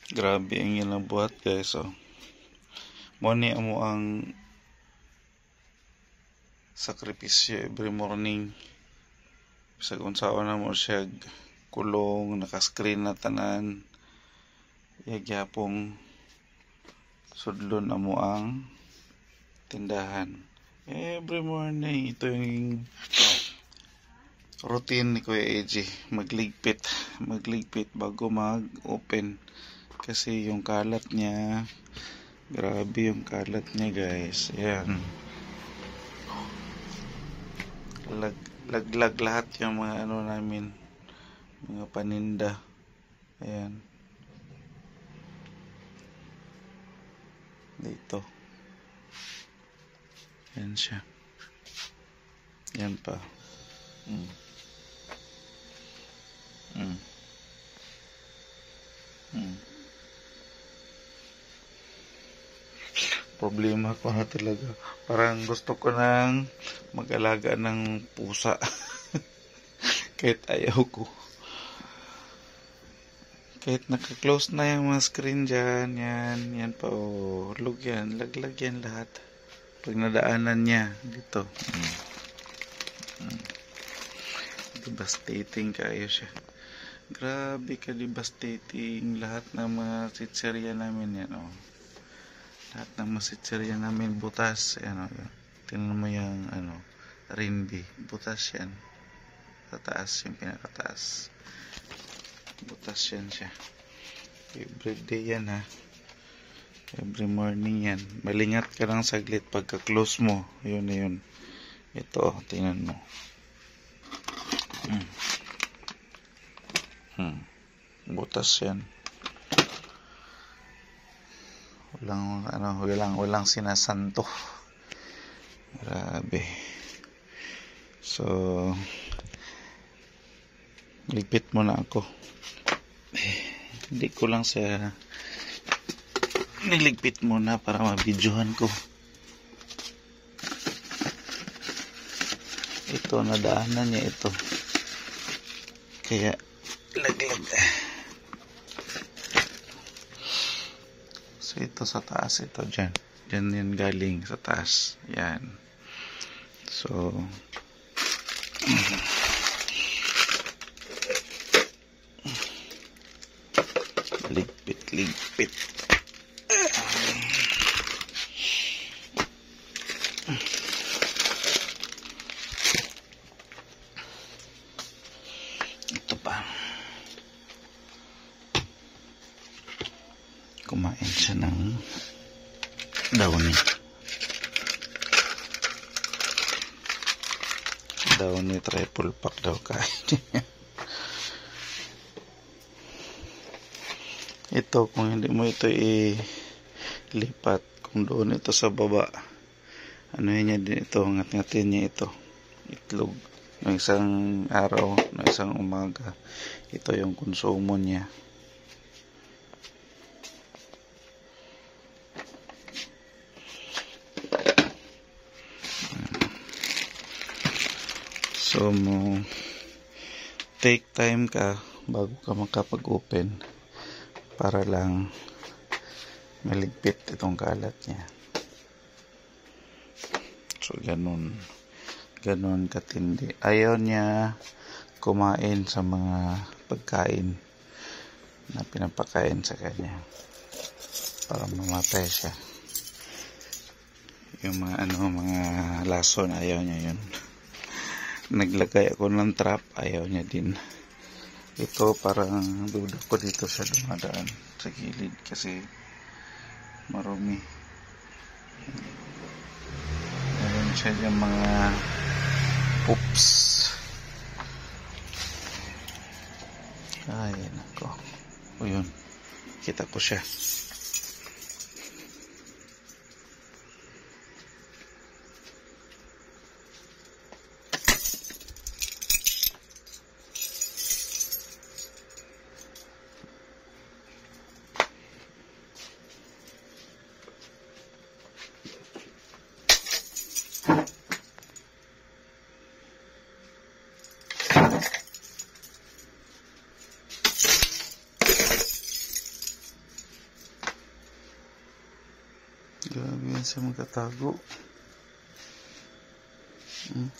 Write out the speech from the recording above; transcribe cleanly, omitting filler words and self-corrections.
Grabe ang ilang buhat guys. Oh. Muni mo ang sakripisyo every morning. Bisag unsaon na mo siya kulong, naka-screen na tanan. Yagyapong sudlon na mo ang tindahan. Every morning, ito yung routine ni Kuya AJ. Magligpit bago mag-open. Kasi yung kalat niya, grabe yung kalat niya guys. Ayan. Laglag lahat yung mga namin, mga paninda. Ayan. Dito. Ayan siya. Ayan pa. Problema ko na talaga. Parang gusto ko nang mag-alaga ng pusa. Kahit ayaw ko. Kahit naka-close na yung mga screen dyan. Yan pa. Oh, lug yan. Laglag yan lahat. Pag nadaanan niya. Dito. Devastating kayo siya. Grabe ka devastating. Lahat ng mga sitserya namin yan. Oh. Lahat ng masitsarya namin butas. Ayan, tingnan mo yung rinbi. Butas yan. Sa taas, yung pinakataas. Butas yan siya. Every day yan ha. Every morning yan. Malingat ka lang saglit pagka-close mo. Yun na yun. Ito, tingnan mo. Butas yan. Walang sinasanto. Grabe. So, ligpit muna ako. Hindi ko lang sa niligpit muna para mabidyohan ko. Ito, nadaanan niya ito. Kaya, laglag. So, ito sa taas, ito dyan. Dyan yan galing sa taas. Yan. So, ligpit. Ito pa. Kumain siya ng downy. Downy triple pack daw kain. Ito, kung hindi mo ito ilipat, kung doon ito sa baba, niya din ito, ngat-ngatin niya ito, itlog, ng isang araw, ng isang umaga, ito yung konsumo niya. So, take time ka bago ka makapag-open para lang maligpit itong kalat niya. So, ganun katindi. Ayaw niya kumain sa mga pagkain na pinapakain sa kanya para mamatay siya. Yung mga mga lason, ayaw niya yun. Naglagay ako ng trap, ayaw niya din. Ito parang duda ko dito siya dumadaan sa gilid kasi marumi. Meron siya yung mga poops. Ay, nako. O yun, kita ko siya. Grabe yan sa magkatago. Hmm.